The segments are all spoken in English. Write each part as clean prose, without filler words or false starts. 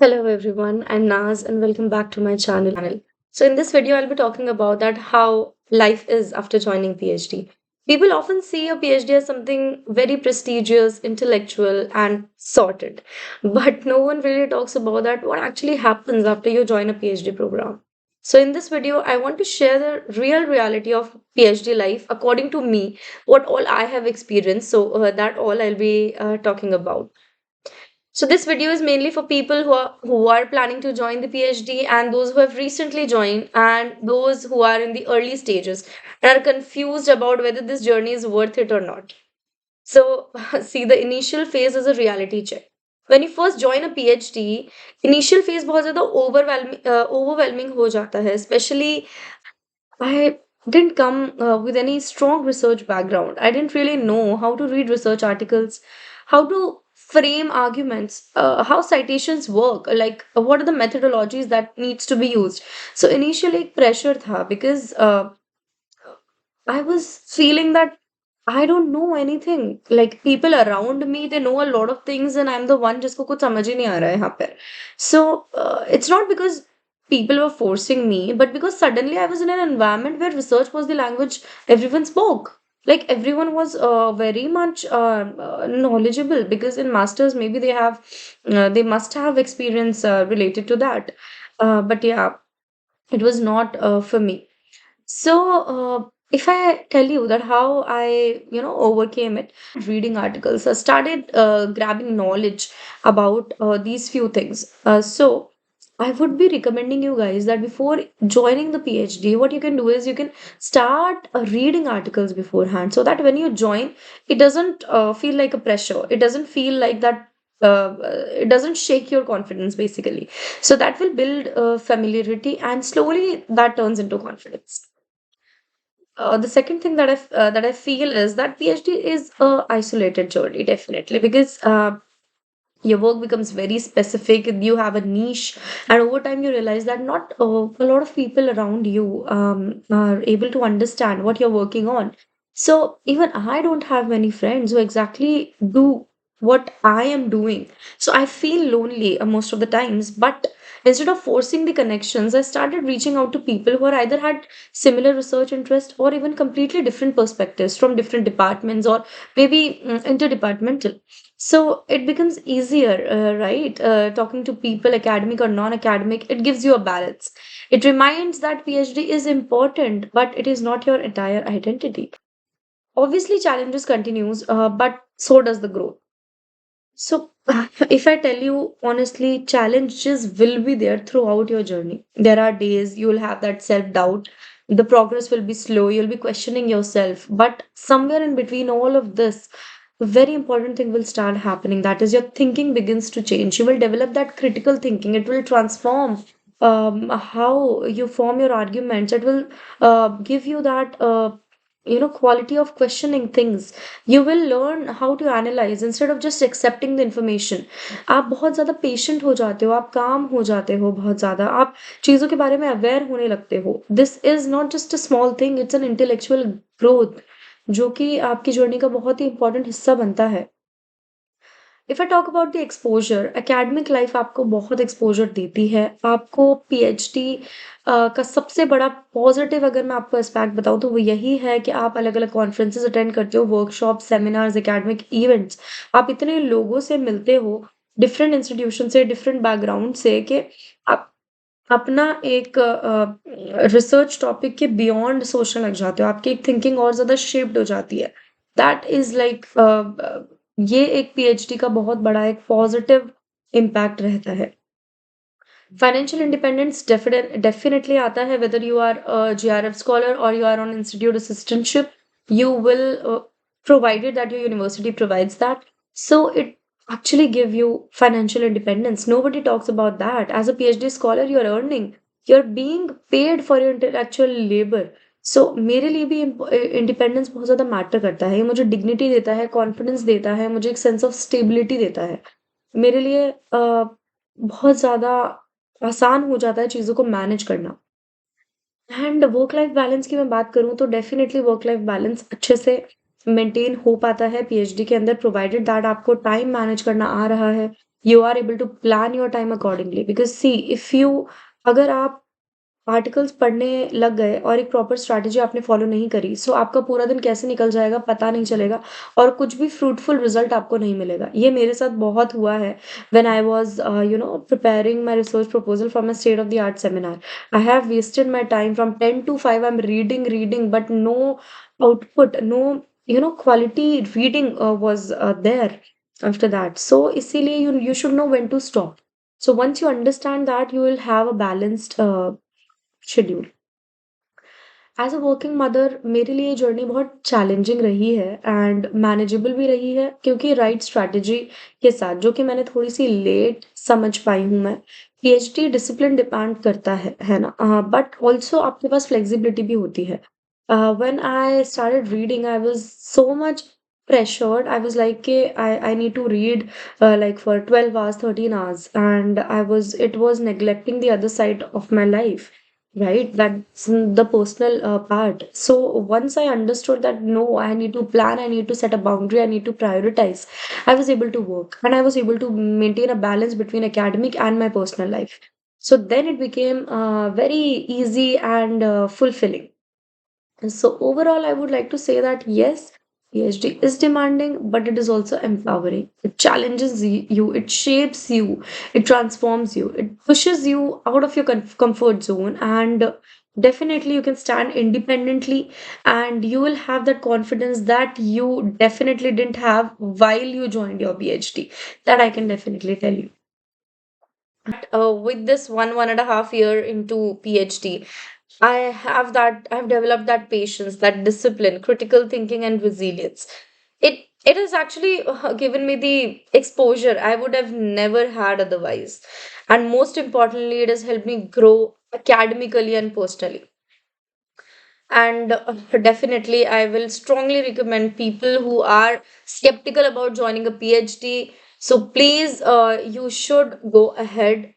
Hello everyone, I'm Naz and welcome back to my channel. So in this video I'll be talking about that how life is after joining PhD. People often see a PhD as something very prestigious, intellectual and sorted. But no one really talks about that what actually happens after you join a PhD program. So in this video I want to share the real reality of PhD life according to me, what all I have experienced. That all I'll be talking about. So this video is mainly for people who are planning to join the PhD and those who have recently joined and those who are in the early stages and are confused about whether this journey is worth it or not. So see, the initial phase is a reality check. When you first join a PhD, initial phase बहुत ज़्यादा overwhelming हो जाता है. Especially I didn't come with any strong research background. I didn't really know how to read research articles, how to frame arguments, how citations work, like what are the methodologies that needs to be used. So initially pressure tha because I was feeling that I don't know anything. Like people around me, they know a lot of things, and I'm the one जिसको कुछ समझ ही नहीं आ रहा है यहाँ पे. So it's not because people were forcing me, but because suddenly I was in an environment where research was the language everyone spoke. Like everyone was very much knowledgeable because in masters maybe they must have experience related to that. But yeah, it was not for me. If I tell you that how I overcame it, reading articles, I started grabbing knowledge about these few things. I would be recommending you guys that before joining the PhD, what you can do is you can start reading articles beforehand so that when you join, it doesn't feel like a pressure. It doesn't feel like that. It doesn't shake your confidence basically. So that will build familiarity and slowly that turns into confidence. The second thing that I feel is that PhD is a isolated journey, definitely, because your work becomes very specific. You have a niche, and over time you realize that not a lot of people around you are able to understand what you're working on. So even I don't have many friends who exactly do what I am doing. So I feel lonely most of the times, but instead of forcing the connections, I started reaching out to people who are either had similar research interest or even completely different perspectives from different departments or maybe interdepartmental. So it becomes easier, right? Talking to people, academic or non-academic, it gives you a balance. It reminds that PhD is important, but it is not your entire identity. Obviously, challenges continues, but so does the growth. So, if I tell you honestly, challenges will be there throughout your journey. There are days you will have that self doubt. The progress will be slow. You'll be questioning yourself. But somewhere in between all of this, a very important thing will start happening. That is, your thinking begins to change. You will develop that critical thinking. It will transform how you form your arguments. It will give you that. Quality of questioning things. You will learn how to analyze instead of just accepting the information. आप बहुत ज़्यादा patient हो जाते हो, आप काम हो जाते हो बहुत ज़्यादा, आप चीज़ों के बारे में अवेयर होने लगते हो. This is not just a small thing, it's an intellectual growth जो कि आपकी जर्नी का बहुत ही इंपॉर्टेंट हिस्सा बनता है. If I talk about the exposure, academic life आपको बहुत एक्सपोजर देती है. आपको पीएचडी का सबसे बड़ा पॉजिटिव अगर मैं आपको एस्पेक्ट बताऊँ तो वो यही है कि आप अलग-अलग कॉन्फ्रेंसेस अटेंड करते हो, वर्कशॉप, सेमिनार्स, एकेडमिक इवेंट्स. आप इतने लोगों से मिलते हो, डिफरेंट इंस्टीट्यूशन से, डिफरेंट बैकग्राउंड से कि आप अपना एक रिसर्च टॉपिक के बियॉन्ड सोचने लग जाते हो. आपकी एक थिंकिंग और ज़्यादा शेप्ड हो जाती है. दैट इज़ लाइक ये एक पीएचडी का बहुत बड़ा एक पॉजिटिव इम्पैक्ट रहता है. फाइनेंशियल इंडिपेंडेंस डेफिनेटली आता है whether you are a GRF scholar or you are on institute assistantship. You will provided that your university provides that. So it actually give you financial independence. Nobody talks about that. As a PhD scholar, you're earning. You're being paid for your intellectual labor. सो मेरे लिए भी independence बहुत ज़्यादा matter करता है. ये मुझे dignity देता है, कॉन्फिडेंस देता है, मुझे एक सेंस ऑफ स्टेबिलिटी देता है. मेरे लिए बहुत ज़्यादा आसान हो जाता है चीज़ों को मैनेज करना. एंड वर्क लाइफ बैलेंस की मैं बात करूँ तो डेफिनेटली वर्क लाइफ बैलेंस अच्छे से मेंटेन हो पाता है पीएचडी के अंदर, प्रोवाइडेड दैट आपको टाइम मैनेज करना आ रहा है. you are able to plan your time accordingly. Because see, if you, अगर आप आर्टिकल्स पढ़ने लग गए और एक प्रॉपर स्ट्रैटेजी आपने फॉलो नहीं करी, सो आपका पूरा दिन कैसे निकल जाएगा पता नहीं चलेगा, और कुछ भी फ्रूटफुल रिजल्ट आपको नहीं मिलेगा। ये मेरे साथ बहुत हुआ है। When I was preparing my research proposal for my state of the art seminar, I have wasted my time from 10 to 5, I am reading reading, but no output, no quality reading was there after that. So इसीलिए you should know when to stop. So once you understand that, you will have a balanced schedule. As a working mother मेरे लिए journey बहुत challenging रही है and manageable भी रही है, क्योंकि राइट स्ट्रैटेजी के साथ, जो कि मैंने थोड़ी सी लेट समझ पाई हूँ मैं। पीएचडी डिसिप्लिन डिपेंड करता है ना, बट ऑल्सो आपके पास फ्लेक्सिबिलिटी भी होती है। When I started reading, I was so much pressured. I was like, "Okay, I need to read like for 12 hours, 13 hours," and it was neglecting the other side of my life, right? That's the personal part. So once I understood that no, I need to plan, I need to set a boundary, I need to prioritize, I was able to work and I was able to maintain a balance between academic and my personal life. So then it became very easy and fulfilling. And so overall, I would like to say that yes, PhD is demanding, but it is also empowering. It challenges you, it shapes you, it transforms you, it pushes you out of your comfort zone, and definitely you can stand independently, and you will have that confidence that you definitely didn't have while you joined your PhD. That I can definitely tell you. With this one and a half year into PhD, I've developed that patience, that discipline, critical thinking, and resilience. It has actually given me the exposure I would have never had otherwise. And most importantly, it has helped me grow academically and personally. And definitely, I will strongly recommend people who are skeptical about joining a PhD. So please, you should go ahead.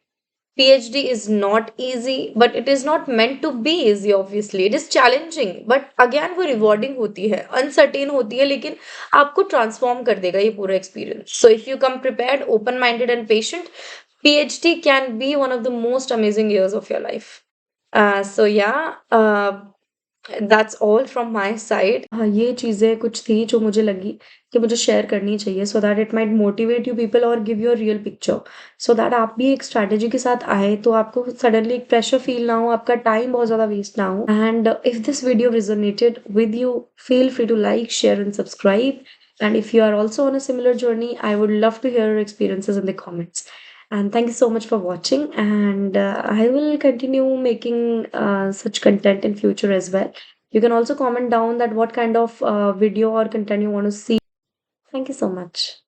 PhD is not easy, but it is not meant to be easy, obviously. It is challenging, but again वो rewarding होती है, uncertain होती है, लेकिन आपको transform कर देगा ये पूरा experience. So if you come prepared, open-minded and patient, PhD can be one of the most amazing years of your life. So yeah, that's all from my side. हाँ, ये चीज़ें कुछ थी जो मुझे लगी कि मुझे शेयर करनी चाहिए, so that it might motivate you people और give you a real picture, so that आप भी एक स्ट्रैटेजी के साथ आए तो आपको सडनली एक प्रेशर फील ना हो, आपका टाइम बहुत ज़्यादा वेस्ट ना हो। And if this video resonated with you, feel free to like, share and subscribe. And if you are also on a similar journey, I would love to hear your experiences in the comments. And thank you so much for watching. And I will continue making such content in future as well. You can also comment down that what kind of video or content you want to see. Thank you so much.